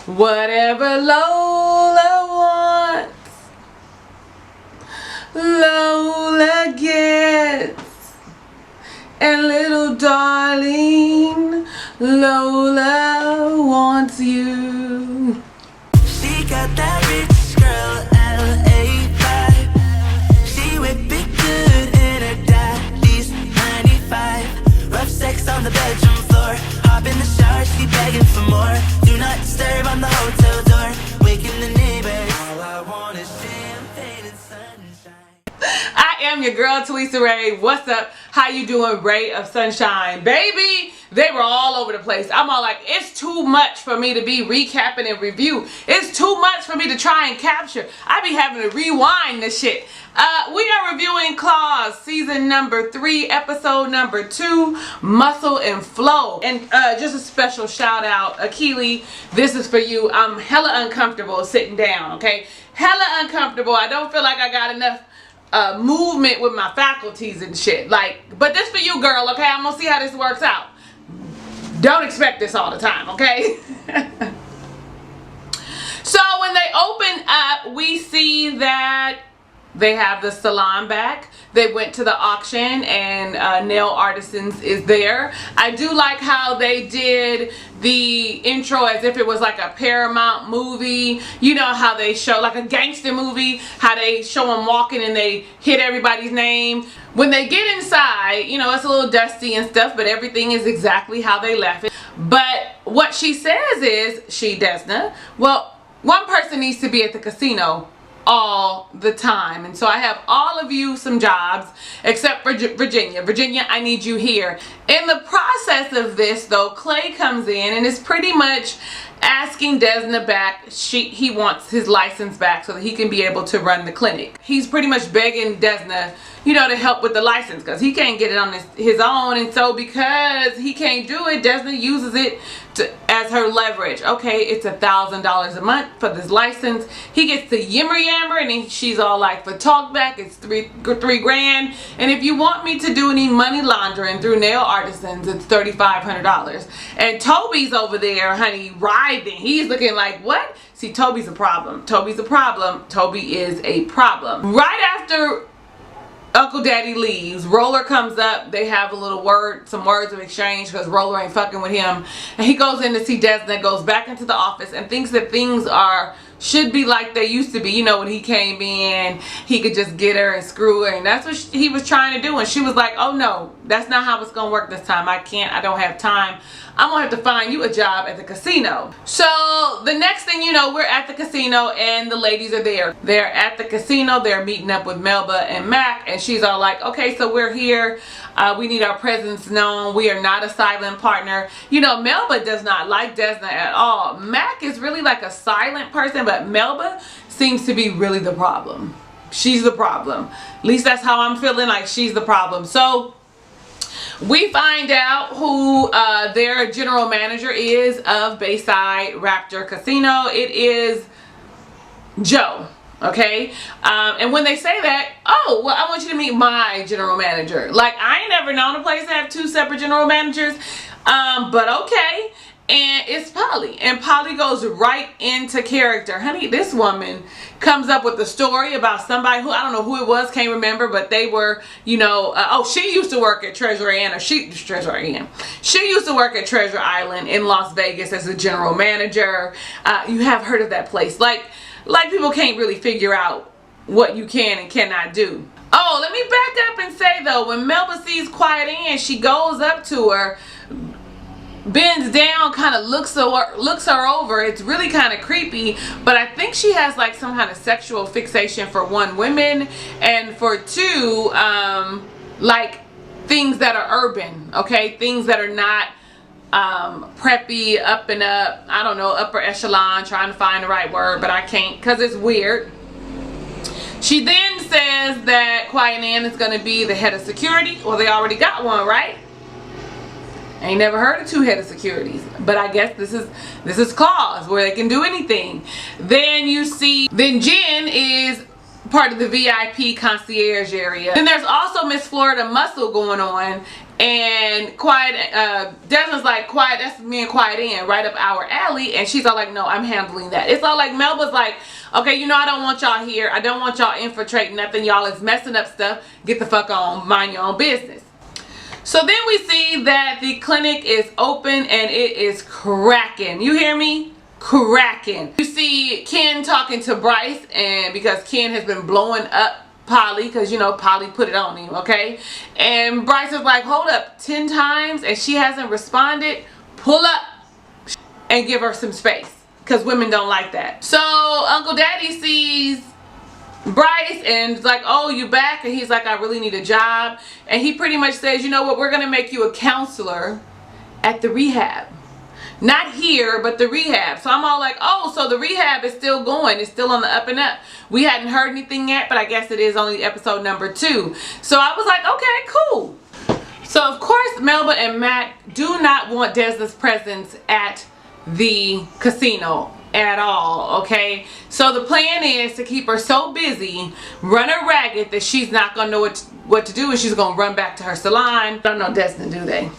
Whatever Lola wants, Lola gets. And little darling Lola wants you. She got that rich girl LA vibe. She whip it good in her daddy's 95. Rough sex on the bedroom floor. Hop in the shower, she begging for more. Do not disturb on the hotel door. Waking the neighbors. All I want is champagne and sunshine. I am your girl, Talisa Rae. What's up? How you doing, Ray of Sunshine? Baby, they were all over the place. I'm all like, it's too much for me to be recapping and review. It's too much for me to try and capture. I be having to rewind this shit. We are reviewing Claws, season number 3, episode number 2, Muscle and Flow. And just a special shout out, Akili, this is for you. I'm hella uncomfortable sitting down, okay? Hella uncomfortable. I don't feel like I got enough movement with my faculties and shit. Like, but this for you, girl, okay? I'm gonna see how this works out. Don't expect this all the time, okay? So when they open up, we see that they have the salon back. They went to the auction and Nail Artisans is there. I do like how they did the intro as if it was like a Paramount movie. You know how they show like a gangster movie, how they show them walking and they hit everybody's name. When they get inside, you know, it's a little dusty and stuff, but everything is exactly how they left it. But what she says is, she, Desna, well, one person needs to be at the casino all the time, and so I have all of you some jobs except for Virginia, I need you here. In the process of this though, Clay comes in and is pretty much asking Desna back. He wants his license back so that he can be able to run the clinic. He's pretty much begging Desna, you know, to help with the license because he can't get it on his own, and so because he can't do it, Desna uses it as her leverage. Okay, it's $1,000 a month for this license. He gets the yammer and she's all like, for talk back it's three grand, and if you want me to do any money laundering through Nail Artisans, it's $3,500. And Toby's over there, honey, writhing. He's looking like, what? See, Toby's a problem. Toby's a problem. Toby is a problem. Right after Uncle Daddy leaves, Roller comes up. They have a little some words of exchange because Roller ain't fucking with him. And he goes in to see Desna, goes back into the office and thinks that things should be like they used to be. You know, when he came in, he could just get her and screw her, and that's what he was trying to do. And she was like, oh no, that's not how it's gonna work this time. I don't have time. I'm gonna have to find you a job at the casino. So the next thing you know, we're at the casino and the ladies are there. They're at the casino, they're meeting up with Melba and Mac, and she's all like, okay, so we're here. We need our presence known. We are not a silent partner. You know, Melba does not like Desna at all. Mac is really like a silent person, but Melba seems to be really the problem. She's the problem. At least that's how I'm feeling, like she's the problem. So we find out who their general manager is of Bayside Raptor Casino. It is Joe. Okay, and when they say that, oh, well, I want you to meet my general manager. Like, I ain't never known a place to have 2 separate general managers, but okay. And it's Polly, and Polly goes right into character. Honey, this woman comes up with a story about somebody who, I don't know who it was, can't remember, but they were, you know, oh, she used to work at Treasure Island, she used to work at Treasure Island in Las Vegas as a general manager. You have heard of that place. Like people can't really figure out what you can and cannot do. Oh, let me back up and say though, when Melba sees Quiet Ann, she goes up to her, bends down, kind of looks her over. It's really kind of creepy, but I think she has like some kind of sexual fixation for 1, women, and for 2, like things that are urban, okay, things that are not preppy, up and up, I don't know, upper echelon, trying to find the right word, but I can't because it's weird. She then says that Quiet Ann is going to be the head of security. Well, they already got one, right? Ain't never heard of 2 head of securities, but I guess this is Claws, where they can do anything. Then you see, then Jen is part of the VIP concierge area. Then there's also Miss Florida Muscle going on, and Desmond's like, Quiet, that's me and Quiet Ann, right up our alley, and she's all like, no, I'm handling that. It's all like Melba's like, okay, you know, I don't want y'all here. I don't want y'all infiltrating nothing. Y'all is messing up stuff. Get the fuck on, mind your own business. So then we see that the clinic is open and it is cracking. You hear me? Cracking. You see Ken talking to Bryce, and because Ken has been blowing up Polly, because you know Polly put it on him, okay? And Bryce is like, hold up, 10 times and she hasn't responded. Pull up and give her some space, because women don't like that. So Uncle Daddy sees Bryce and is like, oh, you back? And he's like, I really need a job. And he pretty much says, you know what, we're gonna make you a counselor at the rehab. Not here, but the rehab. So I'm all like, oh, so the rehab is still going. It's still on the up and up. We hadn't heard anything yet, but I guess it is only episode number 2. So I was like, okay, cool. So of course, Melba and Mac do not want Desna's presence at the casino at all, okay? So the plan is to keep her so busy, run her ragged, that she's not gonna know what to do, and she's gonna run back to her salon. Don't know Desna, do they?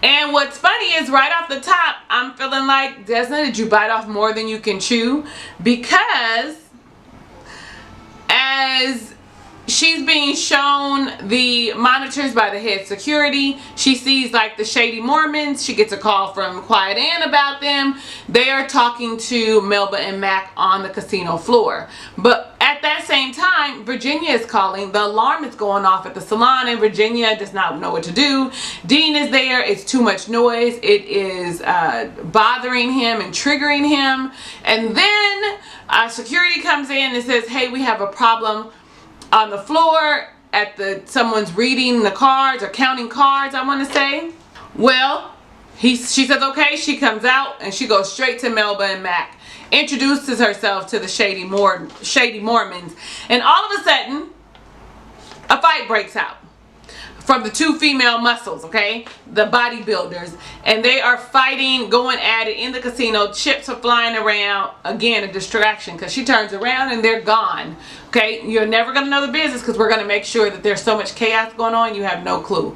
And what's funny is, right off the top, I'm feeling like, Desna, did you bite off more than you can chew? Because as she's being shown the monitors by the head security, she sees like the shady Mormons. She gets a call from Quiet Ann about them. They are talking to Melba and Mac on the casino floor. But at that same time, Virginia is calling. The alarm is going off at the salon, and Virginia does not know what to do. Dean is there. It's too much noise. It is bothering him and triggering him. And then security comes in and says, hey, we have a problem on the floor at someone's reading the cards or counting cards, I want to say. Well, she says okay. She comes out and she goes straight to Melba and Mac, introduces herself to the shady Mormons, and all of a sudden a fight breaks out from the 2 female muscles, okay, the bodybuilders, and they are fighting, going at it in the casino. Chips are flying around. Again, a distraction, because she turns around and they're gone. Okay, you're never gonna know the business, because we're gonna make sure that there's so much chaos going on you have no clue.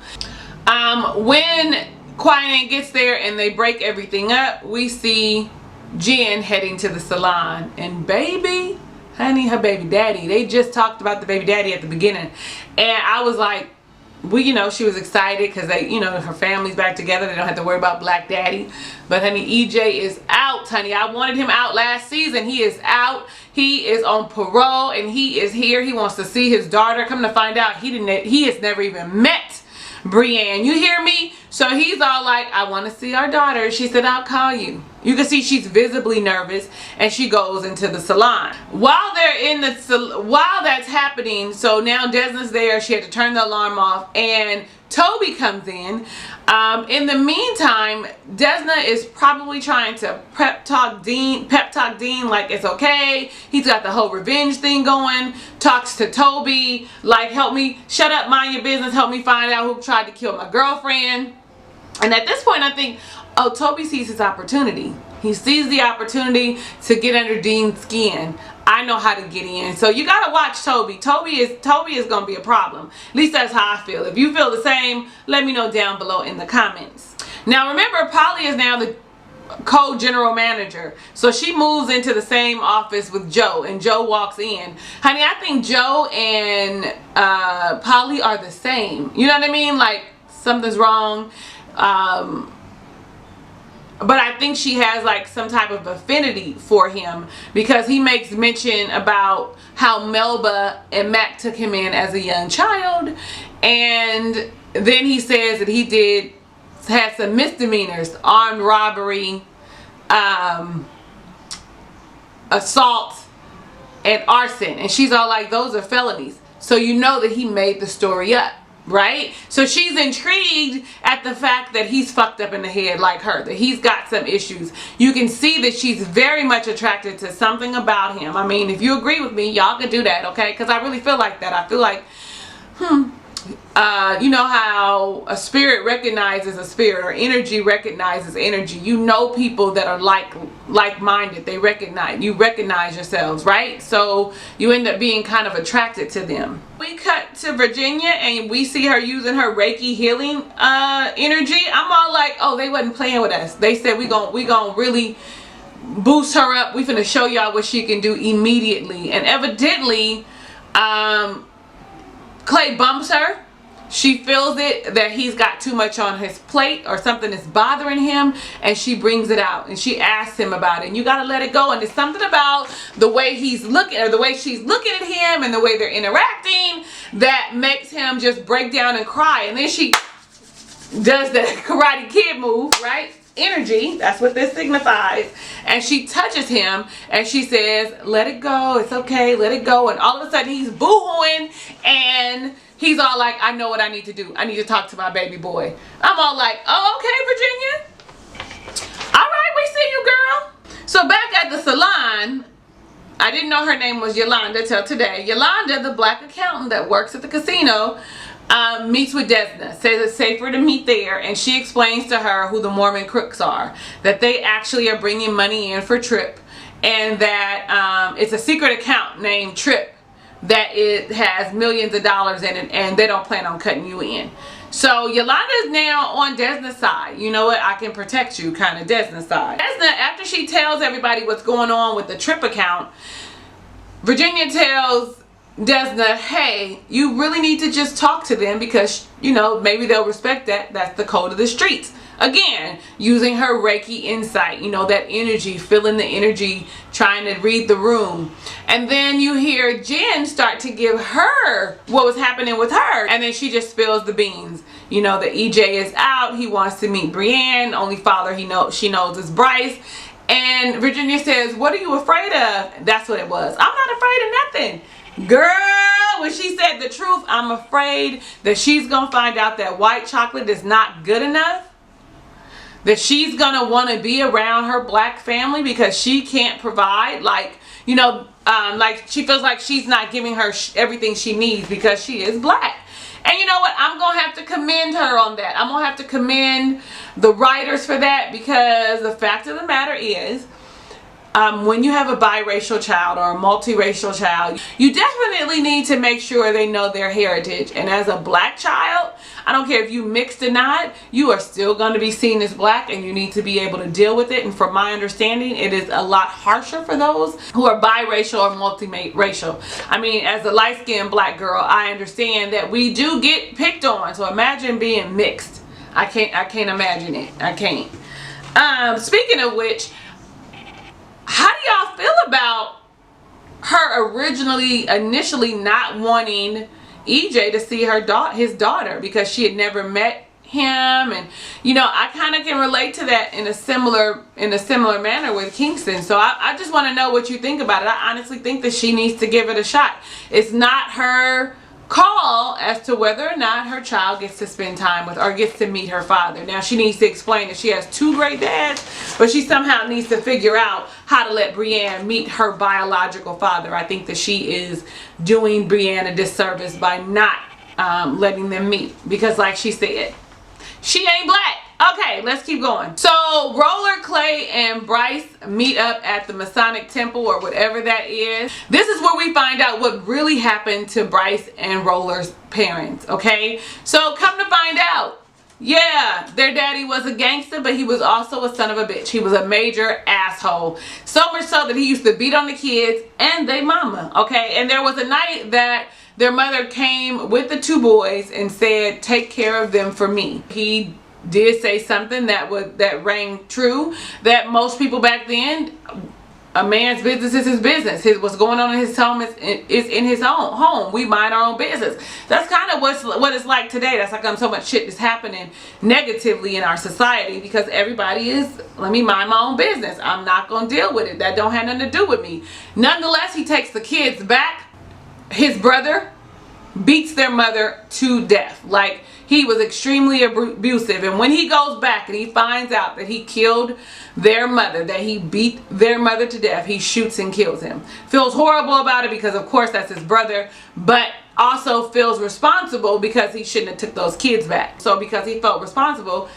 When Quiet Ann gets there and they break everything up, we see Jen heading to the salon, and baby, honey, her baby daddy. They just talked about the baby daddy at the beginning, and I was like, well, you know, she was excited because they, you know, her family's back together. They don't have to worry about Black Daddy. But honey, EJ is out, honey. I wanted him out last season. He is out. He is on parole and he is here. He wants to see his daughter. Come to find out, he has never even met Brienne. You hear me? So he's all like, I want to see our daughter. She said, I'll call you. You can see she's visibly nervous, and she goes into the salon. While that's happening, so now Desna's there. She had to turn the alarm off, and Toby comes in. In the meantime, Desna is probably trying to pep talk Dean like it's okay. He's got the whole revenge thing going. Talks to Toby like, help me, shut up, mind your business, help me find out who tried to kill my girlfriend. And at this point, I think, oh, Toby sees his opportunity. He sees the opportunity to get under Dean's skin. I know how to get in. So you gotta watch Toby. Toby is gonna be a problem. At least that's how I feel. If you feel the same, let me know down below in the comments. Now remember, Polly is now the co-general manager. So she moves into the same office with Joe, and Joe walks in. Honey, I think Joe and Polly are the same. You know what I mean? Like, something's wrong. But I think she has like some type of affinity for him, because he makes mention about how Melba and Mac took him in as a young child, and then he says that he had some misdemeanors, armed robbery, assault, and arson, and she's all like, those are felonies. So you know that he made the story up. Right? So she's intrigued at the fact that he's fucked up in the head like her, that he's got some issues. You can see that she's very much attracted to something about him. I mean, if you agree with me, y'all can do that, okay? Because I really feel like that. I feel like, you know how a spirit recognizes a spirit, or energy recognizes energy. You know people that are like-minded. You recognize yourselves, right? So you end up being kind of attracted to them. We cut to Virginia and we see her using her Reiki healing energy. I'm all like, oh, they wasn't playing with us. They said we gonna really boost her up. We finna show y'all what she can do immediately. And evidently Clay bumps her. She feels it, that he's got too much on his plate or something is bothering him, and she brings it out and she asks him about it. And you got to let it go. And there's something about the way he's looking, or the way she's looking at him, and the way they're interacting, that makes him just break down and cry. And then she does the Karate Kid move, right? Energy, that's what this signifies. And she touches him and she says, let it go, it's okay, let it go. And all of a sudden he's boo-hooing and he's all like, I know what I need to do. I need to talk to my baby boy. I'm all like, oh, okay, Virginia. All right, we see you, girl. So back at the salon, I didn't know her name was Yolanda till today. Yolanda, the black accountant that works at the casino, meets with Desna, says it's safer to meet there, and she explains to her who the Mormon crooks are, that they actually are bringing money in for Tripp, and that it's a secret account named Tripp, that it has millions of dollars in it, and they don't plan on cutting you in. So Yolanda is now on Desna's side. You know what? I can protect you, kind of Desna's side. Desna, after she tells everybody what's going on with the Tripp account, Virginia tells Desna, hey, you really need to just talk to them because, you know, maybe they'll respect that. That's the code of the streets. Again, using her Reiki insight, you know, that energy, feeling the energy, trying to read the room. And then you hear Jen start to give her what was happening with her. And then she just spills the beans. You know, that EJ is out. He wants to meet Brienne. Only father she knows is Bryce. And Virginia says, what are you afraid of? That's what it was. I'm not afraid of nothing. Girl, when she said the truth, I'm afraid that she's going to find out that white chocolate is not good enough. That she's going to want to be around her black family because she can't provide. Like, you know, like she feels like she's not giving her everything she needs because she is black. And you know what? I'm going to have to commend her on that. I'm going to have to commend the writers for that, because the fact of the matter is, when you have a biracial child or a multiracial child, you definitely need to make sure they know their heritage. And as a black child, I don't care if you mixed or not, you are still going to be seen as black, and you need to be able to deal with it. And from my understanding, it is a lot harsher for those who are biracial or multiracial. I mean, as a light-skinned black girl, I understand that we do get picked on. So imagine being mixed. I can't imagine it. I can't. Speaking of which, how do y'all feel about her initially not wanting EJ to see his daughter because she had never met him? And you know, I kind of can relate to that in a similar manner with Kingston. So I just want to know what you think about it. I honestly think that she needs to give it a shot. It's not her call as to whether or not her child gets to spend time with or gets to meet her father. Now she needs to explain that she has two great dads, but she somehow needs to figure out how to let Brienne meet her biological father. I think that she is doing Brienne a disservice by not letting them meet, because like she said, she ain't black. Okay, let's keep going. So Roller, Clay, and Bryce meet up at the Masonic Temple or whatever that is. This is where we find out what really happened to Bryce and Roller's parents, okay? So come to find out, yeah, their daddy was a gangster, but he was also a son of a bitch. He was a major asshole. So much so that he used to beat on the kids and their mama, okay? And there was a night that their mother came with the two boys and said, take care of them for me. He did say something that rang true, that most people back then, a man's business is his business. What's going on in his home is in his own home. We mind our own business. That's kind of what it's like today. That's like so much shit is happening negatively in our society, because everybody is, let me mind my own business. I'm not going to deal with it. That don't have nothing to do with me. Nonetheless, he takes the kids back. His brother beats their mother to death. Like, he was extremely abusive. And when he goes back and he finds out that he killed their mother, that he beat their mother to death, he shoots and kills him. Feels horrible about it because, of course, that's his brother. But also feels responsible because he shouldn't have took those kids back. So because he felt responsible,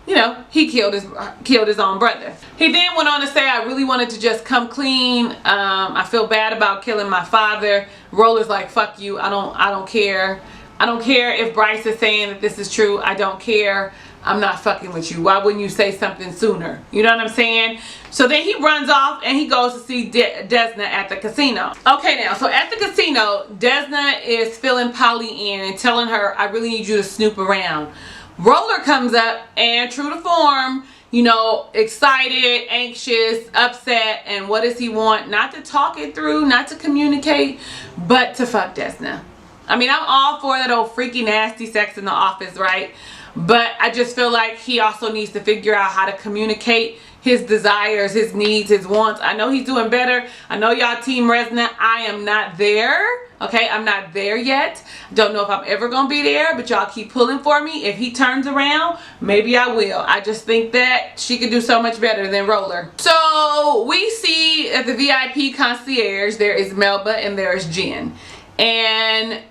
you know, he killed his own brother. He then went on to say, I really wanted to just come clean. I feel bad about killing my father. Roller's like, fuck you. I don't care. I don't care if Bryce is saying that this is true. I don't care. I'm not fucking with you. Why wouldn't you say something sooner? You know what I'm saying? So then he runs off and he goes to see Desna at the casino. Okay, now, so at the casino, Desna is filling Polly in and telling her, I really need you to snoop around. Roller comes up and true to form, you know, excited, anxious, upset, and what does he want? Not to talk it through, not to communicate, but to fuck Desna. I mean, I'm all for that old freaky nasty sex in the office, right? But I just feel like he also needs to figure out how to communicate his desires, his needs, his wants. I know he's doing better. I know y'all team Resna. I am not there. Okay, I'm not there yet. Don't know if I'm ever going to be there, but y'all keep pulling for me. If he turns around, maybe I will. I just think that she could do so much better than Roller. So we see at the VIP concierge, there is Melba and there is Jen. And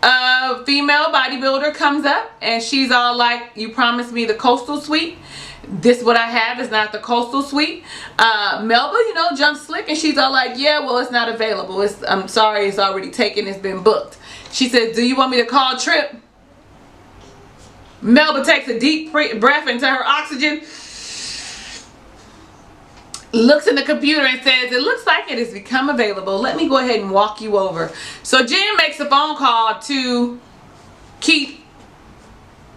a female bodybuilder comes up and she's all like, you promised me the coastal suite. This what I have is not the coastal suite. Melba, you know, jumps slick and she's all like, yeah, well, it's not available. I'm sorry, it's already taken. It's been booked. She says, do you want me to call Trip? Melba takes a deep breath into her oxygen, looks in the computer and says, it looks like it has become available. Let me go ahead and walk you over. So Jen makes a phone call to keep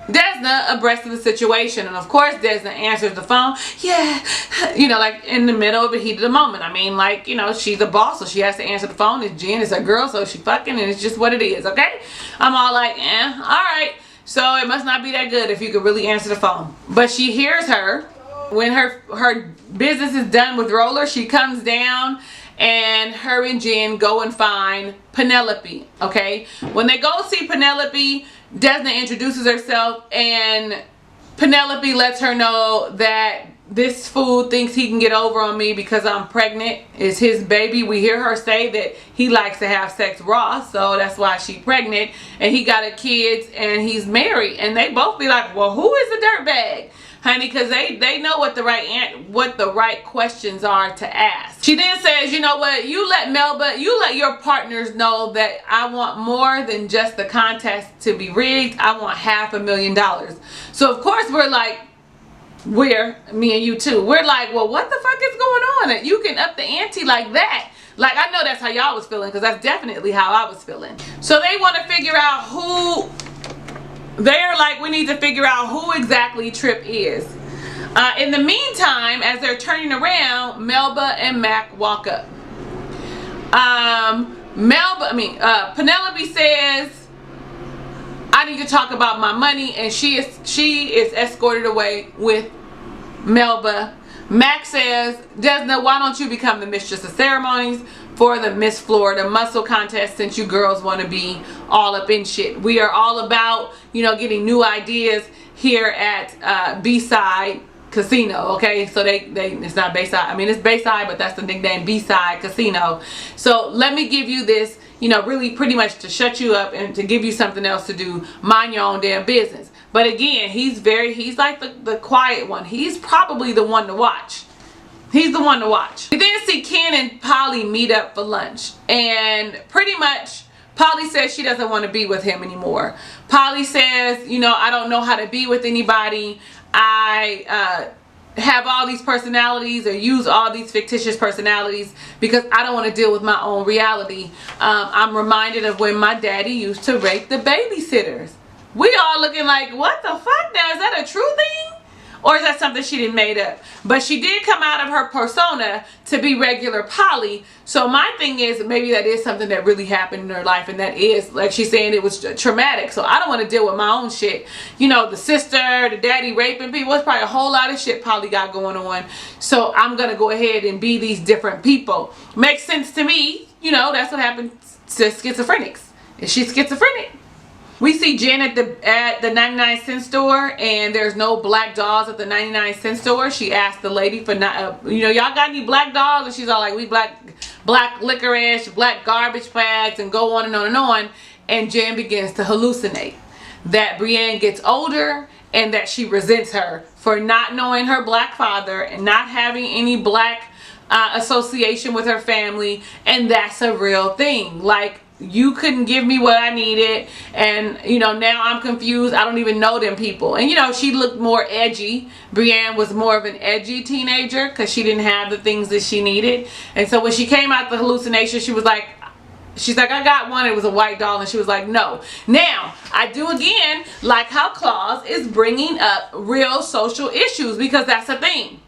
Desna abreast of the situation. And of course, Desna answers the phone. Yeah, you know, like in the middle of the heat of the moment. I mean, like, you know, she's a boss, so she has to answer the phone. It's Jen, it's a girl, so she fucking, and it's just what it is, okay? I'm all like, all right. So it must not be that good if you could really answer the phone. But she hears her. When her business is done with Roller, she comes down and her and Jen go and find Penelope, okay? When they go see Penelope, Desna introduces herself and Penelope lets her know that this fool thinks he can get over on me because I'm pregnant. It's his baby. We hear her say that he likes to have sex raw, so that's why she's pregnant. And he got a kid and he's married. And they both be like, well, who is the dirtbag? Honey, because they know what the right questions are to ask. She then says, you know what, you let your partners know that I want more than just the contest to be rigged. I want $500,000. So of course we're like, me and you too, we're like, well, what the fuck is going on? You can up the ante like that. Like, I know that's how y'all was feeling, because that's definitely how I was feeling. So they want to figure out who. They're like, we need to figure out who exactly Trip is. In the meantime, as they're turning around, Melba and Mac walk up. Penelope says, I need to talk about my money, and she is escorted away with Melba. Mac says, Desna, why don't you become the mistress of ceremonies for the Miss Florida Muscle Contest, since you girls want to be all up in shit. We are all about, you know, getting new ideas here at B-Side Casino, okay? So it's not Bayside. I mean, it's Bayside, but that's the nickname, B-Side Casino. So let me give you this, you know, really pretty much to shut you up and to give you something else to do. Mind your own damn business. But again, he's like the quiet one. He's probably the one to watch. He's the one to watch. We then see Ken and Polly meet up for lunch. And pretty much, Polly says she doesn't want to be with him anymore. Polly says, you know, I don't know how to be with anybody. I have all these personalities or use all these fictitious personalities because I don't want to deal with my own reality. I'm reminded of when my daddy used to rape the babysitters. We all looking like, what the fuck now? Is that a true thing? Or is that something she didn't made up? But she did come out of her persona to be regular Polly. So my thing is, maybe that is something that really happened in her life. And that is, like she's saying, it was traumatic. So I don't want to deal with my own shit. You know, the sister, the daddy raping people. It's probably a whole lot of shit Polly got going on. So I'm going to go ahead and be these different people. Makes sense to me. You know, that's what happens to schizophrenics. Is she schizophrenic? We see Jen at the 99-cent store, and there's no black dolls at the 99-cent store. She asked the lady for, you know, y'all got any black dolls? And she's all like, we black licorice, black garbage bags, and go on and on and on. and Jen begins to hallucinate that Brienne gets older and that she resents her for not knowing her black father and not having any black association with her family, and that's a real thing. Like, you couldn't give me what I needed, and you know, now I'm confused. I don't even know them people. And you know, she looked more edgy. Brienne was more of an edgy teenager because she didn't have the things that she needed. And so when she came out the hallucination, she's like, I got one. It was a white doll. And she was like, no. Now, I do again like how Claus is bringing up real social issues, because that's the thing.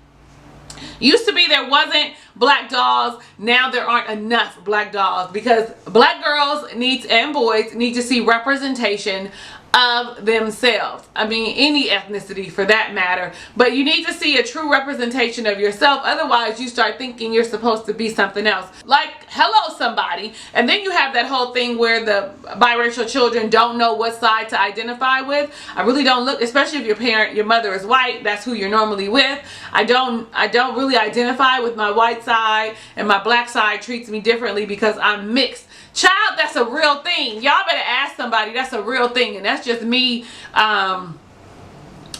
Used to be there wasn't black dolls. Now there aren't enough black dolls, because black girls and boys need to see representation of themselves. I mean, any ethnicity for that matter, but you need to see a true representation of yourself. Otherwise you start thinking you're supposed to be something else, like hello somebody, and then you have that whole thing where the biracial children don't know what side to identify with. I really don't look, especially if your mother is white, that's who you're normally with. I don't really identify with my white side, and my black side treats me differently because I'm mixed. Child, that's a real thing. Y'all better ask somebody. That's a real thing, and that's just me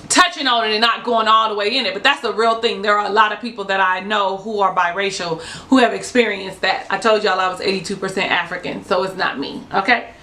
touching on it and not going all the way in it, but that's a real thing. There are a lot of people that I know who are biracial who have experienced that. I told y'all I was 82% African, so it's not me, okay?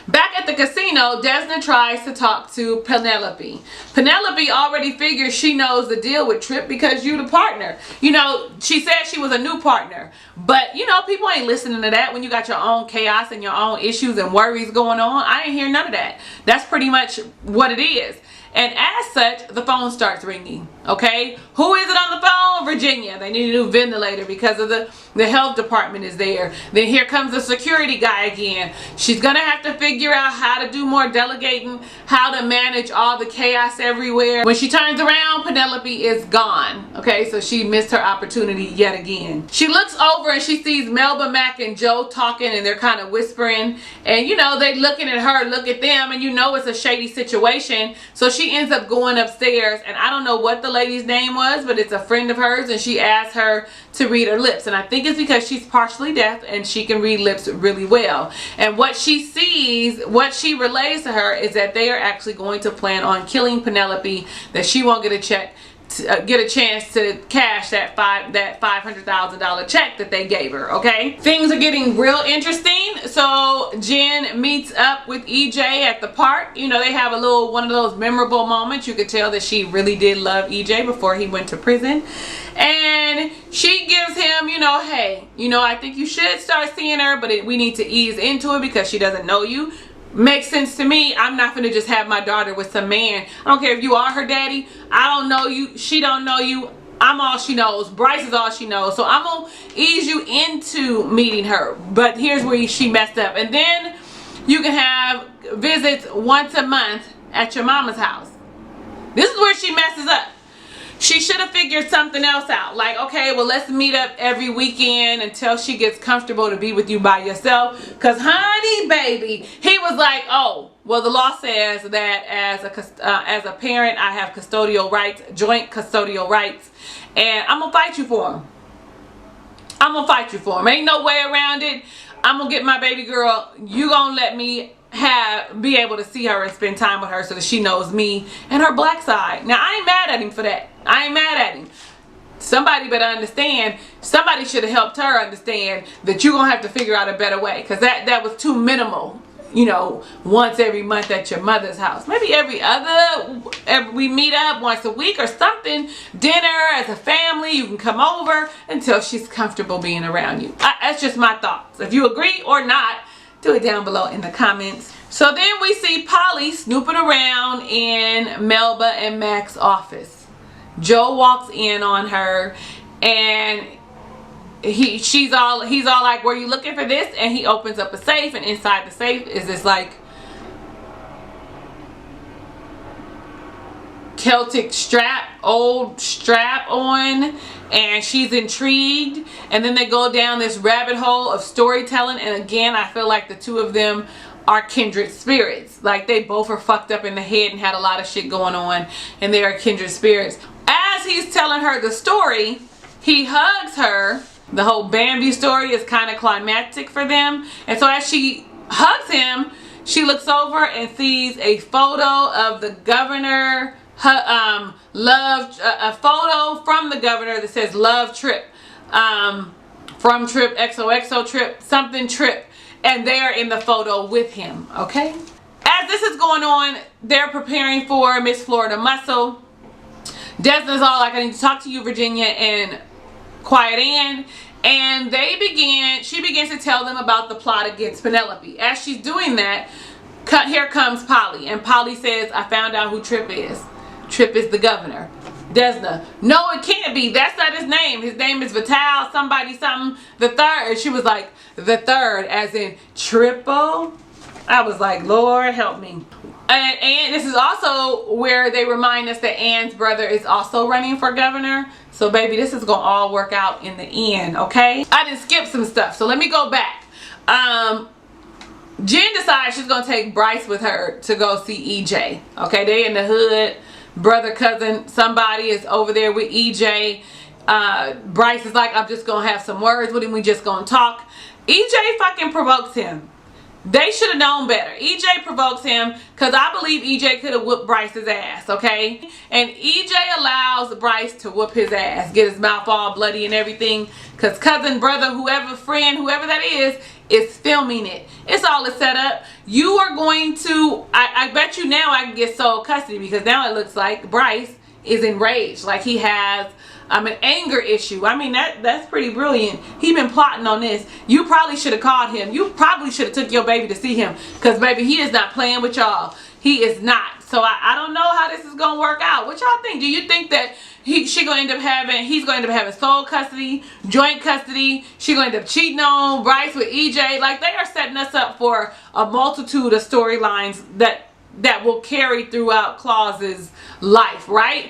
Back at the casino, Desna tries to talk to Penelope. Penelope already figures she knows the deal with Trip because you the partner. You know, she said she was a new partner. But, you know, people ain't listening to that when you got your own chaos and your own issues and worries going on. I ain't hear none of that. That's pretty much what it is. And as such, the phone starts ringing. Okay? Who is it on the phone? Virginia. They need a new ventilator because of the health department is there. Then here comes the security guy again. She's going to have to figure out how to do more delegating, how to manage all the chaos everywhere. When she turns around, Penelope is gone. Okay? So she missed her opportunity yet again. She looks over and she sees Melba, Mac, and Joe talking, and they're kind of whispering. And, you know, they looking at her, look at them, and you know it's a shady situation. So she ends up going upstairs, and I don't know what the lady's name was, but it's a friend of hers, and she asked her to read her lips. And I think it's because she's partially deaf and she can read lips really well. And what she sees, what she relays to her, is that they are actually going to plan on killing Penelope, that she won't get a chance to cash that $500,000 check that they gave her. Okay, things are getting real interesting. So Jen meets up with EJ at the park. You know, they have one of those memorable moments. You could tell that she really did love EJ before he went to prison, and she gives him, you know, hey, you know, I think you should start seeing her, but we need to ease into it because she doesn't know you. Makes sense to me. I'm not gonna just have my daughter with some man. I don't care if you are her daddy. I don't know you. She don't know you. I'm all she knows. Bryce is all she knows. So I'm gonna ease you into meeting her. But here's where she messed up. And then you can have visits once a month at your mama's house. This is where she messes up. She should have figured something else out. Like, okay, well, let's meet up every weekend until she gets comfortable to be with you by yourself. Because, honey, baby, he was like, oh, well, the law says that as a parent, I have custodial rights, joint custodial rights. And I'm going to fight you for him. I'm going to fight you for him. Ain't no way around it. I'm going to get my baby girl. You going to let me be able to see her and spend time with her so that she knows me and her black side. Now, I ain't mad at him for that. I ain't mad at him. Somebody better understand. Somebody should have helped her understand that you're going to have to figure out a better way, because that was too minimal. You know, once every month at your mother's house. Maybe we meet up once a week or something. Dinner as a family. You can come over until she's comfortable being around you. That's just my thoughts. If you agree or not, do it down below in the comments. So then we see Polly snooping around in Melba and Mac's office. Joe walks in on her, and he's all like, were you looking for this? And he opens up a safe, and inside the safe is this like Celtic old strap on, and she's intrigued. And then they go down this rabbit hole of storytelling, and again, I feel like the two of them are kindred spirits. Like, they both are fucked up in the head and had a lot of shit going on, and they are kindred spirits. As he's telling her the story, he hugs her. The whole Bambi story is kind of climactic for them, and so as she hugs him, she looks over and sees a photo of the governor, a photo from the governor that says love Trip, from Trip, XOXO Trip, something Trip, and they're in the photo with him, okay? As this is going on, they're preparing for Miss Florida Muscle. Desna's all like, I need to talk to you, Virginia and Quiet Ann. And she begins to tell them about the plot against Penelope. As she's doing that, here comes Polly. And Polly says, I found out who Trip is. Trip is the governor. Desna, no, it can't be. That's not his name. His name is Vital, somebody, something, the third. She was like, the third, as in triple. I was like, Lord, help me. And this is also where they remind us that Ann's brother is also running for governor. So, baby, this is going to all work out in the end, okay? I didn't skip some stuff, so let me go back. Jen decides she's going to take Bryce with her to go see EJ. Okay, they in the hood. Brother, cousin, somebody is over there with EJ. Bryce is like, I'm just going to have some words with him. We just going to talk. EJ fucking provokes him. They should have known better. EJ provokes him because I believe EJ could have whooped Bryce's ass, okay? And EJ allows Bryce to whoop his ass, get his mouth all bloody and everything, because cousin, brother, whoever, friend, whoever that is filming it. It's all a setup. You are going to, I bet you now I can get sole custody, because now it looks like Bryce is enraged, like he has an anger issue. I mean, that's pretty brilliant. He been plotting on this. You probably should have called him. You probably should have took your baby to see him, because baby, he is not playing with y'all. He is not. So I don't know how this is gonna work out. What y'all think? Do you think that he's gonna end up having sole custody, joint custody? She gonna end up cheating on Bryce with EJ? Like, they are setting us up for a multitude of storylines that will carry throughout Claus's life, right?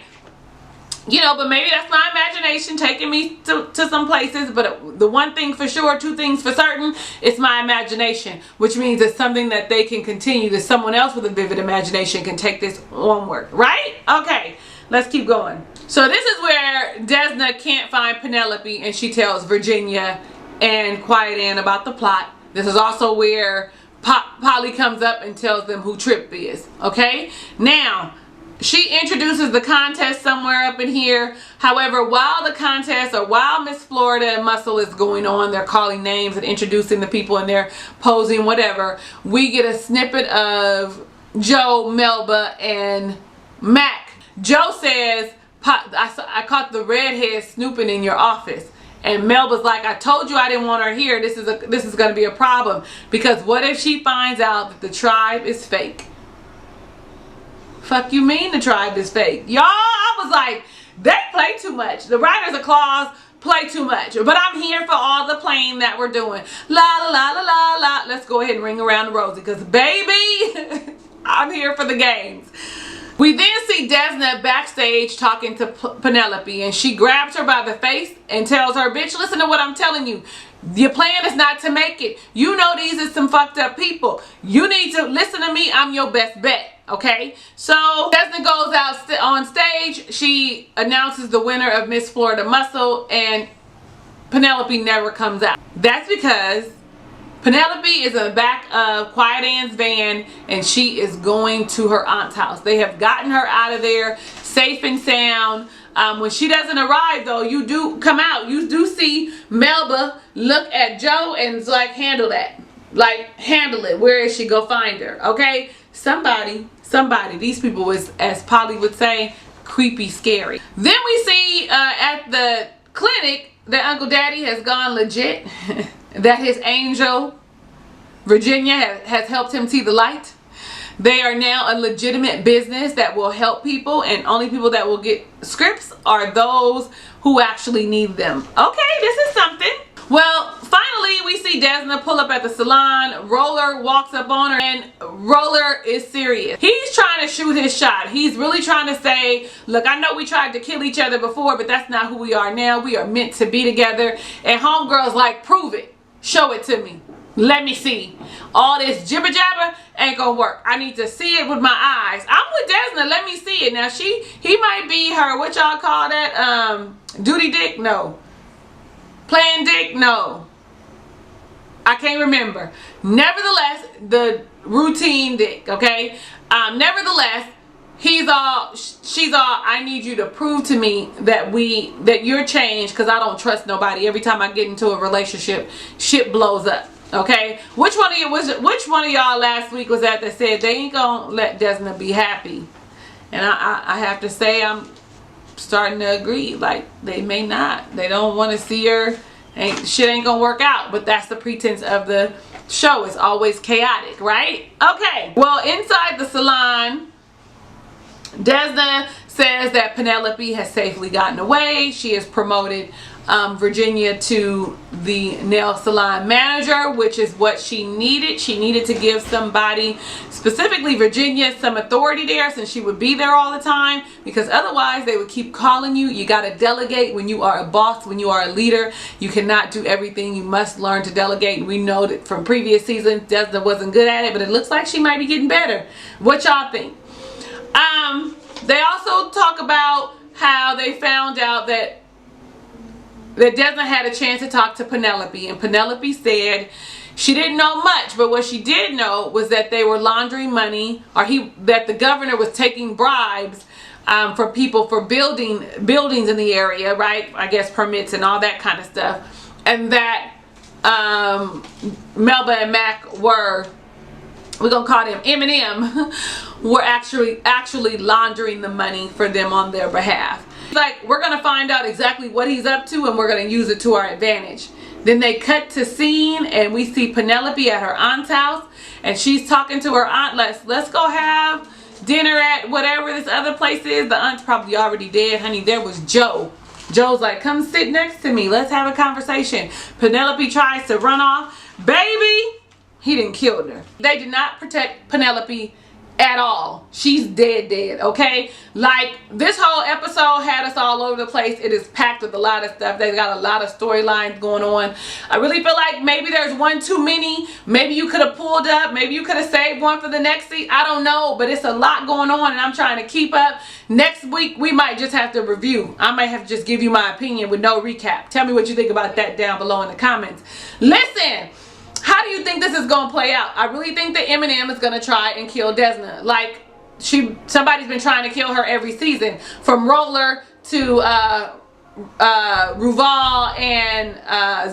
You know, but maybe that's my imagination taking me to some places. But the one thing for sure, two things for certain, it's my imagination, which means it's something that they can continue, that someone else with a vivid imagination can take this onward, right? Okay, let's keep going. So this is where Desna can't find Penelope, and she tells Virginia and Quiet Ann about the plot. This is also where Polly comes up and tells them who Trip is, okay? Now, she introduces the contest somewhere up in here. However, while the contest, or while Miss Florida and Muscle is going on, they're calling names and introducing the people and they're posing, whatever, we get a snippet of Joe, Melba, and Mac. Joe says, I caught the redhead snooping in your office. And Melba's like, I told you I didn't want her here. This is going to be a problem. Because what if she finds out that the tribe is fake? Fuck you mean the tribe is fake? Y'all, I was like, they play too much. The writers of Claus play too much. But I'm here for all the playing that we're doing. La la la la la la. Let's go ahead and ring around the rosy, because baby, I'm here for the games. We then see Desna backstage talking to Penelope, and she grabs her by the face and tells her, bitch, listen to what I'm telling you. Your plan is not to make it. You know these are some fucked up people. You need to listen to me. I'm your best bet. Okay, so Desna goes out on stage. She announces the winner of Miss Florida Muscle, and Penelope never comes out. That's because Penelope is in the back of Quiet Ann's van, and she is going to her aunt's house. They have gotten her out of there safe and sound. When she doesn't arrive, though, you do come out. You do see Melba look at Joe and is like, handle that. Like, handle it. Where is she? Go find her. Okay? Somebody. These people was, as Polly would say, creepy, scary. Then we see at the clinic that Uncle Daddy has gone legit. That his angel, Virginia, has helped him see the light. They are now a legitimate business that will help people, and only people that will get scripts are those who actually need them. Okay, this is something. Well, finally we see Desna pull up at the salon. Roller walks up on her, and Roller is serious. He's trying to shoot his shot. He's really trying to say, look, I know we tried to kill each other before, but that's not who we are now. We are meant to be together. And homegirl's like, prove it. Show it to me. Let me see. All this jibber jabber ain't gonna work. I need to see it with my eyes. I'm with Desna. Let me see it. Now he might be her, what y'all call that? Duty dick? No. Playing dick? No. I can't remember. Nevertheless, the routine dick, okay? Nevertheless, she's all, I need you to prove to me that you're changed, because I don't trust nobody. Every time I get into a relationship, shit blows up. Okay, which one of y'all last week was that said they ain't gonna let Desna be happy? And I have to say, I'm starting to agree. Like, they may not. They don't want to see her. Shit ain't gonna work out. But that's the pretense of the show. It's always chaotic, right? Okay. Well, inside the salon, Desna says that Penelope has safely gotten away. She has promoted Virginia to the nail salon manager, which is what she needed. She needed to give somebody, specifically Virginia, some authority there, since she would be there all the time, because otherwise they would keep calling you. You got to delegate when you are a boss, when you are a leader. You cannot do everything. You must learn to delegate. And we know that from previous seasons, Desna wasn't good at it, but it looks like she might be getting better. What y'all think? They also talk about how they found out that Desna had a chance to talk to Penelope, and Penelope said she didn't know much, but what she did know was that they were laundering money, or that the governor was taking bribes for people for buildings in the area, right? I guess permits and all that kind of stuff, and that Melba and Mac were, we're gonna call them Eminem, were actually laundering the money for them on their behalf. Like, we're gonna find out exactly what he's up to, and we're gonna use it to our advantage. Then they cut to scene, and we see Penelope at her aunt's house, and she's talking to her aunt. Let's go have dinner at whatever this other place is. The aunt's probably already dead, honey. There was Joe. Joe's like, come sit next to me. Let's have a conversation. Penelope tries to run off. Baby, he didn't kill her. They did not protect Penelope at all. She's dead, okay? Like, this whole episode had us all over the place. It is packed with a lot of stuff. They got a lot of storylines going on. I really feel like maybe there's one too many. Maybe you could have pulled up. Maybe you could have saved one for the next season. I don't know, but it's a lot going on, and I'm trying to keep up. Next week, we might just have to review. I might have to just give you my opinion with no recap. Tell me what you think about that down below in the comments. Listen! How do you think this is going to play out? I really think that Eminem is going to try and kill Desna. Like, somebody's been trying to kill her every season. From Roller to Ruval and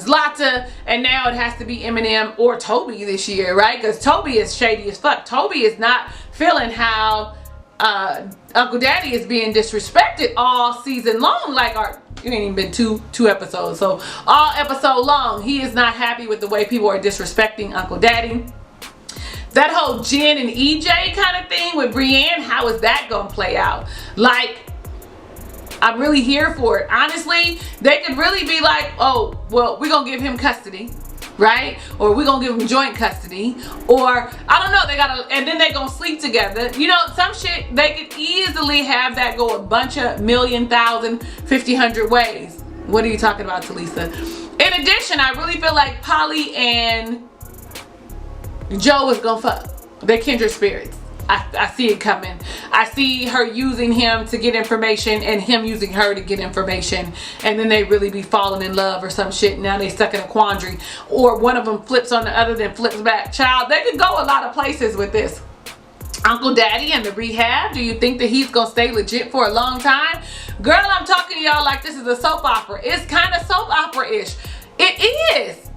Zlata. And now it has to be Eminem or Toby this year, right? Because Toby is shady as fuck. Toby is not feeling how Uncle Daddy is being disrespected all season long. Like, it ain't even been two episodes, so all episode long, he is not happy with the way people are disrespecting Uncle Daddy. That whole Jen and EJ kind of thing with Brienne, how is that gonna play out? Like, I'm really here for it. Honestly, they could really be like, oh, well, we're gonna give him custody, right? Or we're gonna give him joint custody, or I don't know, and then they gonna sleep together. You know, some shit, they could easily have that go a bunch of million, thousand, 50, 100 ways. What are you talking about, Talisa? In addition, I really feel like Polly and Joe is gonna fuck. They're kindred spirits. I see it coming. I see her using him to get information, and him using her to get information, and then they really be falling in love or some shit. Now they stuck in a quandary, or one of them flips on the other, then flips back. Child, they could go a lot of places with this. Uncle Daddy and the rehab, do you think that he's gonna stay legit for a long time? Girl, I'm talking to y'all like this is a soap opera. It's kind of soap opera-ish. It is.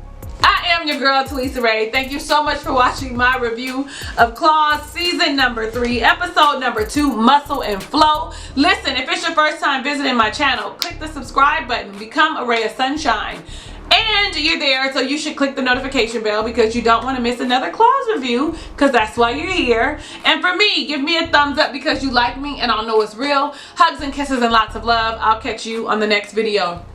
I am your girl, Talisa Rae. Thank you so much for watching my review of Claws season number 3, episode number 2, Muscle and Flow. Listen, if it's your first time visiting my channel, click the subscribe button, become a ray of sunshine. And you're there, so you should click the notification bell because you don't want to miss another Claws review, because that's why you're here. And for me, give me a thumbs up because you like me and I'll know it's real. Hugs and kisses and lots of love. I'll catch you on the next video.